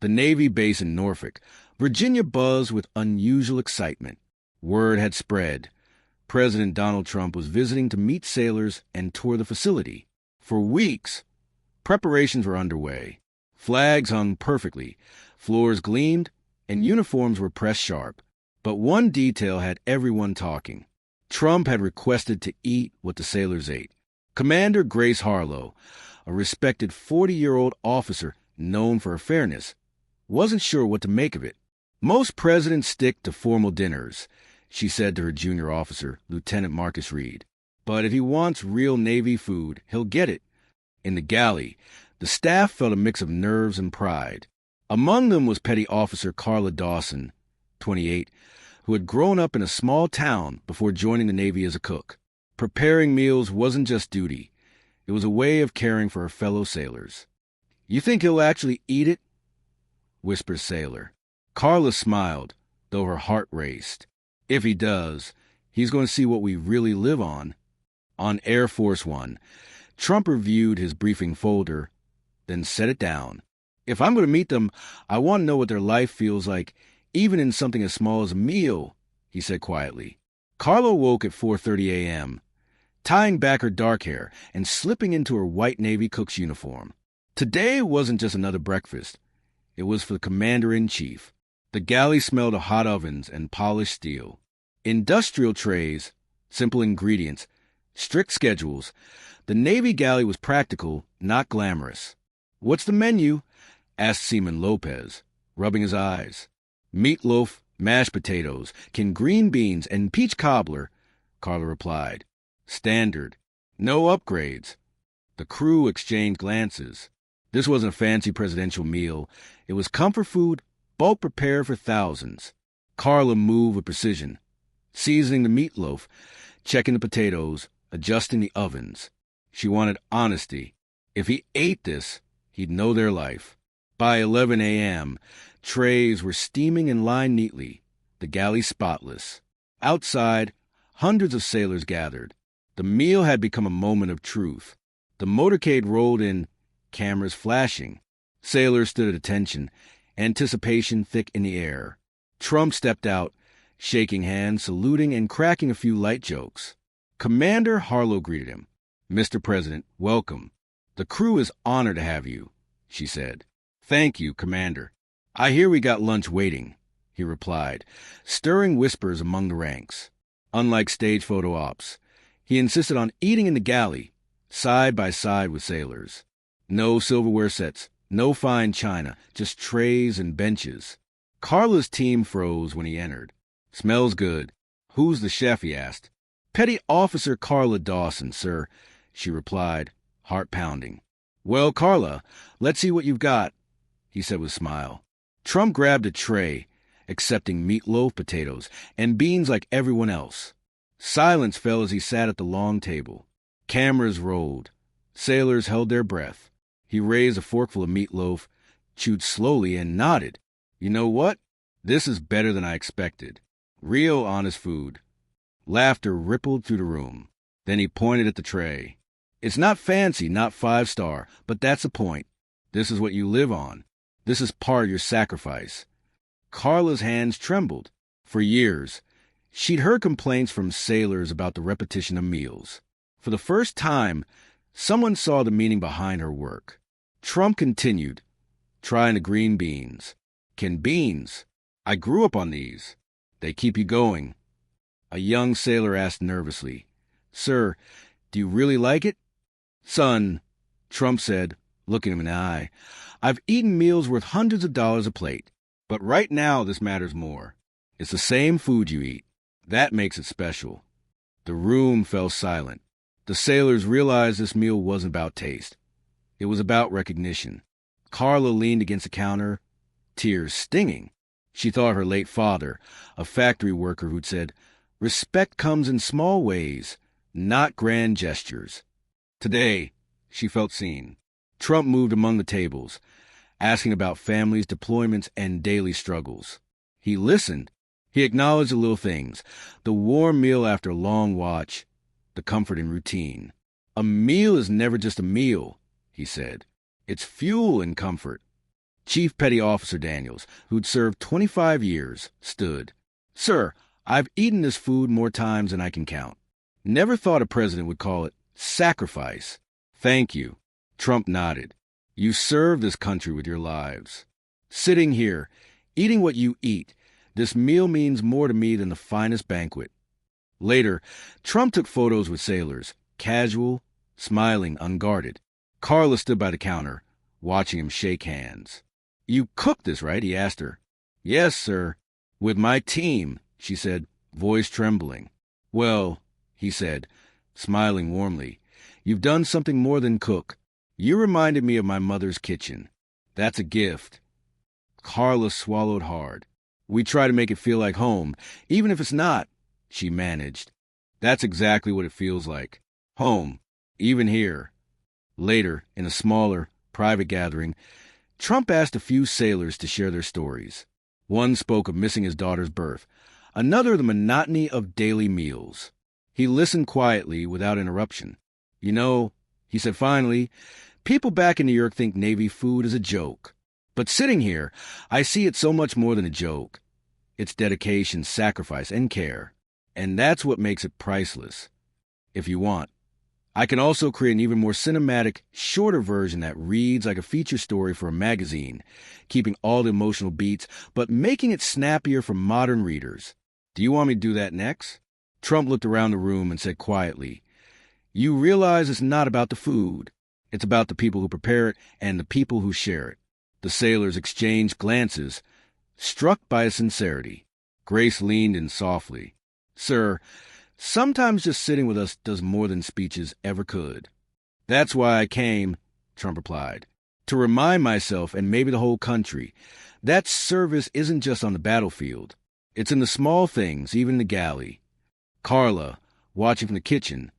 The Navy base in Norfolk, Virginia buzzed with unusual excitement. Word had spread. President Donald Trump was visiting to meet sailors and tour the facility. For weeks, preparations were underway. Flags hung perfectly, floors gleamed, and uniforms were pressed sharp. But one detail had everyone talking. Trump had requested to eat what the sailors ate. Commander Grace Harlow, a respected 40-year-old officer known for her fairness, wasn't sure what to make of it. Most presidents stick to formal dinners, she said to her junior officer, Lieutenant Marcus Reed. But if he wants real Navy food, he'll get it. In the galley, the staff felt a mix of nerves and pride. Among them was Petty Officer Carla Dawson, 28, who had grown up in a small town before joining the Navy as a cook. Preparing meals wasn't just duty. It was a way of caring for her fellow sailors. "You think he'll actually eat it?" whispered Sailor. Carla smiled, though her heart raced. "If he does, he's going to see what we really live on." On Air Force One, Trump reviewed his briefing folder, then set it down. "If I'm going to meet them, I want to know what their life feels like, even in something as small as a meal," he said quietly. Carla woke at 4:30 a.m., tying back her dark hair and slipping into her white Navy cook's uniform. Today wasn't just another breakfast. It was for the Commander-in-Chief. The galley smelled of hot ovens and polished steel. Industrial trays, simple ingredients, strict schedules. The Navy galley was practical, not glamorous. "What's the menu?" asked Seaman Lopez, rubbing his eyes. "Meatloaf, mashed potatoes, canned green beans, and peach cobbler," Carla replied. "Standard. No upgrades." The crew exchanged glances. This wasn't a fancy presidential meal. It was comfort food, bulk prepared for thousands. Carla moved with precision, seasoning the meatloaf, checking the potatoes, adjusting the ovens. She wanted honesty. If he ate this, he'd know their life. By 11 a.m., trays were steaming and lined neatly, the galley spotless. Outside, hundreds of sailors gathered. The meal had become a moment of truth. The motorcade rolled in, cameras flashing. Sailors stood at attention, anticipation thick in the air. Trump stepped out, shaking hands, saluting, and cracking a few light jokes. Commander Harlow greeted him. "Mr. President, welcome. The crew is honored to have you," she said. "Thank you, Commander. I hear we got lunch waiting," he replied, stirring whispers among the ranks. Unlike stage photo ops, he insisted on eating in the galley, side by side with sailors. No silverware sets, no fine china, just trays and benches. Carla's team froze when he entered. "Smells good. Who's the chef?" he asked. "Petty Officer Carla Dawson, sir," she replied, heart pounding. "Well, Carla, let's see what you've got," he said with a smile. Trump grabbed a tray, accepting meatloaf, potatoes, and beans like everyone else. Silence fell as he sat at the long table. Cameras rolled. Sailors held their breath. He raised a forkful of meatloaf, chewed slowly, and nodded. "You know what? This is better than I expected. Real honest food." Laughter rippled through the room. Then he pointed at the tray. "It's not fancy, not 5-star, but that's the point. This is what you live on. This is part of your sacrifice." Carla's hands trembled. For years, she'd heard complaints from sailors about the repetition of meals. For the first time, someone saw the meaning behind her work. Trump continued, trying the green beans. "Canned beans. I grew up on these. They keep you going." A young sailor asked nervously, "Sir, do you really like it?" "Son," Trump said, looking him in the eye, "I've eaten meals worth hundreds of dollars a plate. But right now this matters more. It's the same food you eat. That makes it special." The room fell silent. The sailors realized this meal wasn't about taste. It was about recognition. Carla leaned against the counter, tears stinging. She thought her late father, a factory worker who'd said, "Respect comes in small ways, not grand gestures." Today, she felt seen. Trump moved among the tables, asking about families, deployments, and daily struggles. He listened. He acknowledged the little things, the warm meal after a long watch, the comfort in routine. "A meal is never just a meal," he said. "It's fuel and comfort." Chief Petty Officer Daniels, who'd served 25 years, stood. "Sir, I've eaten this food more times than I can count. Never thought a president would call it sacrifice." "Thank you." Trump nodded. "You serve this country with your lives. Sitting here, eating what you eat, this meal means more to me than the finest banquet." Later, Trump took photos with sailors, casual, smiling, unguarded. Carla stood by the counter, watching him shake hands. "You cooked this, right?" he asked her. "Yes, sir. With my team," she said, voice trembling. "Well," he said, smiling warmly, "you've done something more than cook. You reminded me of my mother's kitchen. That's a gift." Carla swallowed hard. "We try to make it feel like home, even if it's not," she managed. "That's exactly what it feels like. Home, even here." Later, in a smaller, private gathering, Trump asked a few sailors to share their stories. One spoke of missing his daughter's birth, another the monotony of daily meals. He listened quietly, without interruption. "You know," he said finally, "people back in New York think Navy food is a joke. But sitting here, I see it's so much more than a joke. It's dedication, sacrifice, and care. And that's what makes it priceless. If you want, I can also create an even more cinematic, shorter version that reads like a feature story for a magazine, keeping all the emotional beats, but making it snappier for modern readers. Do you want me to do that next?" Trump looked around the room and said quietly, "You realize it's not about the food. It's about the people who prepare it and the people who share it." The sailors exchanged glances, struck by his sincerity. Grace leaned in softly. "Sir, sometimes just sitting with us does more than speeches ever could." "That's why I came," Trump replied, "to remind myself and maybe the whole country that service isn't just on the battlefield. It's in the small things, even the galley." Carla, watching from the kitchen,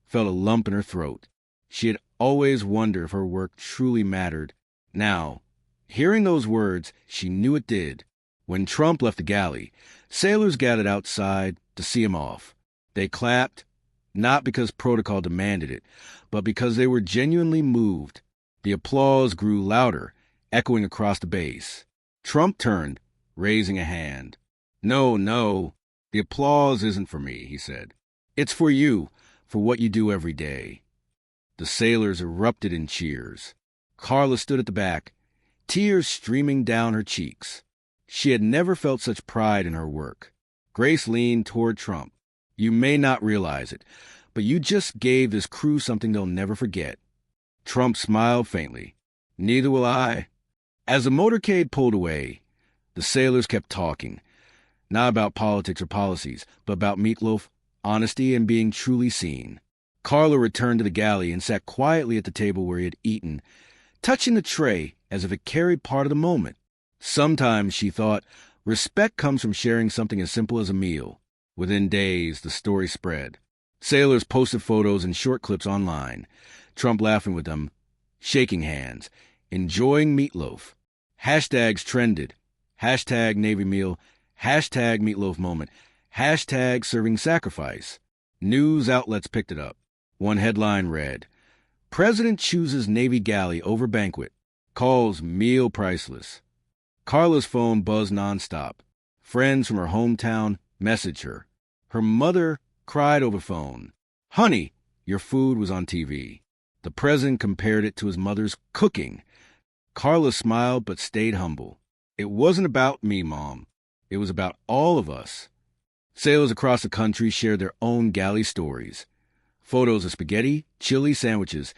felt a lump in her throat. She had always wondered if her work truly mattered. Now, hearing those words, she knew it did. When Trump left the galley, sailors gathered outside to see him off. They clapped, not because protocol demanded it, but because they were genuinely moved. The applause grew louder, echoing across the base. Trump turned, raising a hand. No, the applause isn't for me," he said. "It's for you, for what you do every day." The sailors erupted in cheers. Carla stood at the back, tears streaming down her cheeks. She had never felt such pride in her work. Grace leaned toward Trump. "You may not realize it, but you just gave this crew something they'll never forget." Trump smiled faintly. "Neither will I." As the motorcade pulled away, the sailors kept talking, not about politics or policies, but about meatloaf, honesty, and being truly seen. Carla returned to the galley and sat quietly at the table where he had eaten, touching the tray as if it carried part of the moment. Sometimes, she thought, respect comes from sharing something as simple as a meal. Within days, the story spread. Sailors posted photos and short clips online, Trump laughing with them, shaking hands, enjoying meatloaf. Hashtags trended. Hashtag Navy meal, hashtag meatloaf moment, hashtag serving sacrifice. News outlets picked it up. One headline read, "President chooses Navy galley over banquet, calls meal priceless." Carla's phone buzzed nonstop. Friends from her hometown messaged her. Her mother cried over phone, "Honey, your food was on TV." The president compared it to his mother's cooking. Carla smiled but stayed humble. "It wasn't about me, Mom. It was about all of us." Sailors across the country shared their own galley stories. Photos of spaghetti, chili sandwiches,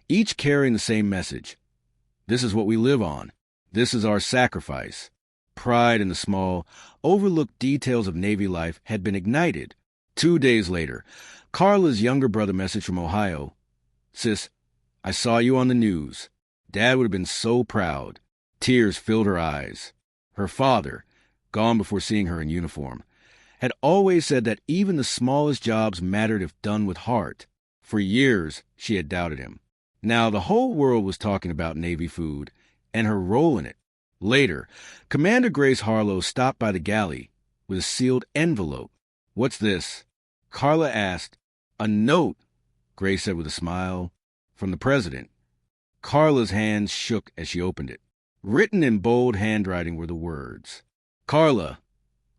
each carrying the same message. This is what we live on. This is our sacrifice. Pride in the small, overlooked details of Navy life had been ignited. 2 days later, Carla's younger brother messaged from Ohio. "Sis, I saw you on the news. Dad would have been so proud." Tears filled her eyes. Her father, gone before seeing her in uniform, had always said that even the smallest jobs mattered if done with heart. For years, she had doubted him. Now the whole world was talking about Navy food and her role in it. Later, Commander Grace Harlow stopped by the galley with a sealed envelope. "What's this?" Carla asked. "A note," Grace said with a smile, "from the president." Carla's hands shook as she opened it. Written in bold handwriting were the words, "Carla,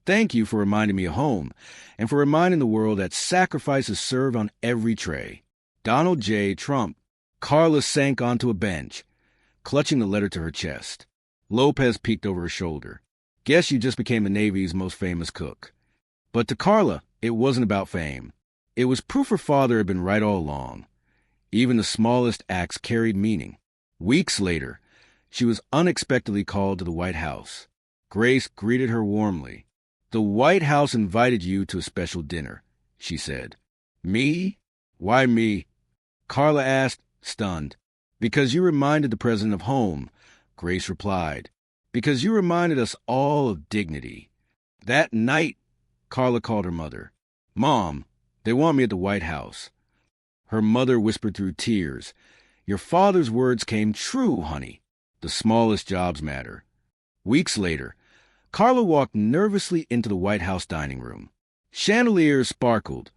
thank you for reminding me of home and for reminding the world that sacrifice is served on every tray. Donald J. Trump." Carla sank onto a bench, clutching the letter to her chest. Lopez peeked over her shoulder. "Guess you just became the Navy's most famous cook." But to Carla, it wasn't about fame. It was proof her father had been right all along. Even the smallest acts carried meaning. Weeks later, she was unexpectedly called to the White House. Grace greeted her warmly. "The White House invited you to a special dinner," she said. "Me? Why me?" Carla asked, stunned. "Because you reminded the president of home," Grace replied. "Because you reminded us all of dignity." That night, Carla called her mother. "Mom, they want me at the White House." Her mother whispered through tears, "Your father's words came true, honey. The smallest jobs matter." Weeks later, Carla walked nervously into the White House dining room. Chandeliers sparkled.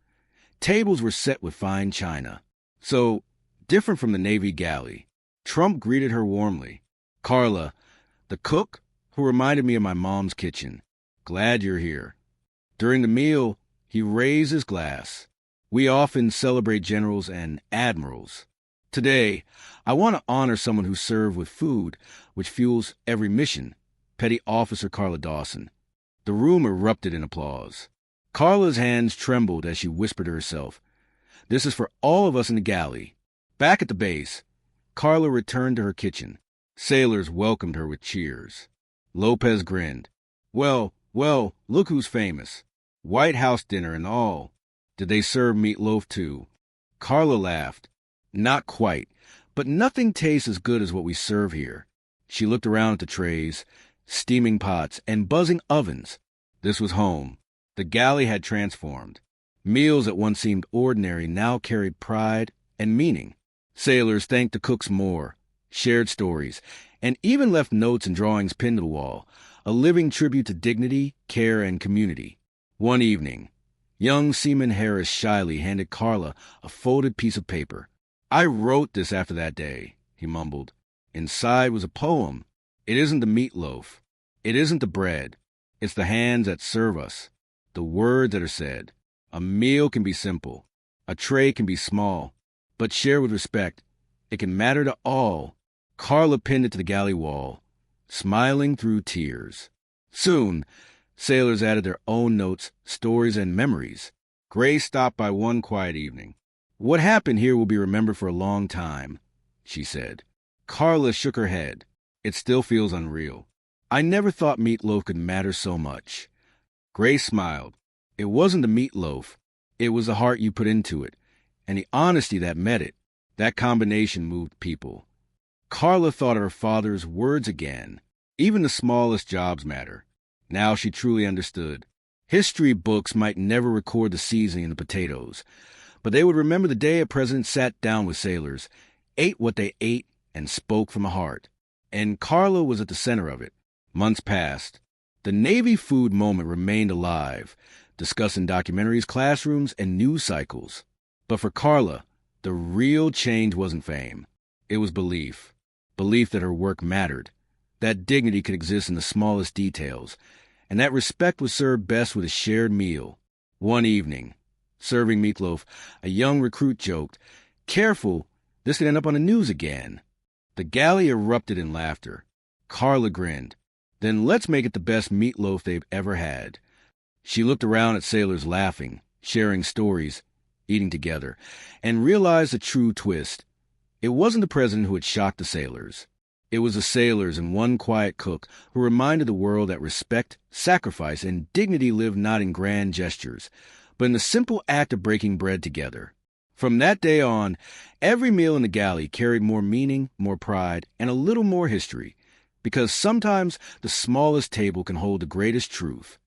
Tables were set with fine china. So, different from the Navy galley, Trump greeted her warmly. "Carla, the cook who reminded me of my mom's kitchen. Glad you're here." During the meal, he raised his glass. We often celebrate generals and admirals. Today, I want to honor someone who served with food, which fuels every mission, Petty Officer Carla Dawson. The room erupted in applause. Carla's hands trembled as she whispered to herself, "This is for all of us in the galley." Back at the base, Carla returned to her kitchen. Sailors welcomed her with cheers. Lopez grinned. Well, look who's famous. White House dinner and all. Did they serve meatloaf too?" Carla laughed. "Not quite, but nothing tastes as good as what we serve here." She looked around at the trays, steaming pots, and buzzing ovens. This was home. The galley had transformed. Meals that once seemed ordinary now carried pride and meaning. Sailors thanked the cooks more, shared stories, and even left notes and drawings pinned to the wall, a living tribute to dignity, care, and community. One evening, young Seaman Harris shyly handed Carla a folded piece of paper. "I wrote this after that day," he mumbled. Inside was a poem. It isn't the meatloaf. It isn't the bread. It's the hands that serve us, the words that are said. A meal can be simple. A tray can be small. But shared with respect, it can matter to all. Carla pinned it to the galley wall, smiling through tears. Soon, sailors added their own notes, stories, and memories. Grace stopped by one quiet evening. "What happened here will be remembered for a long time," she said. Carla shook her head. "It still feels unreal. I never thought meatloaf could matter so much." Grace smiled. "It wasn't the meatloaf. It was the heart you put into it, and the honesty that met it. That combination moved people." Carla thought of her father's words again. Even the smallest jobs matter. Now she truly understood. History books might never record the seasoning in the potatoes, but they would remember the day a president sat down with sailors, ate what they ate, and spoke from the heart. And Carla was at the center of it. Months passed. The Navy food moment remained alive, discussed in documentaries, classrooms, and news cycles. But for Carla, the real change wasn't fame. It was belief. Belief that her work mattered, that dignity could exist in the smallest details, and that respect was served best with a shared meal. One evening, serving meatloaf, a young recruit joked, "Careful, this could end up on the news again." The galley erupted in laughter. Carla grinned. "Then let's make it the best meatloaf they've ever had." She looked around at sailors laughing, sharing stories, eating together, and realized the true twist. It wasn't the president who had shocked the sailors. It was the sailors and one quiet cook who reminded the world that respect, sacrifice, and dignity live not in grand gestures, but in the simple act of breaking bread together. From that day on, every meal in the galley carried more meaning, more pride, and a little more history, because sometimes the smallest table can hold the greatest truth.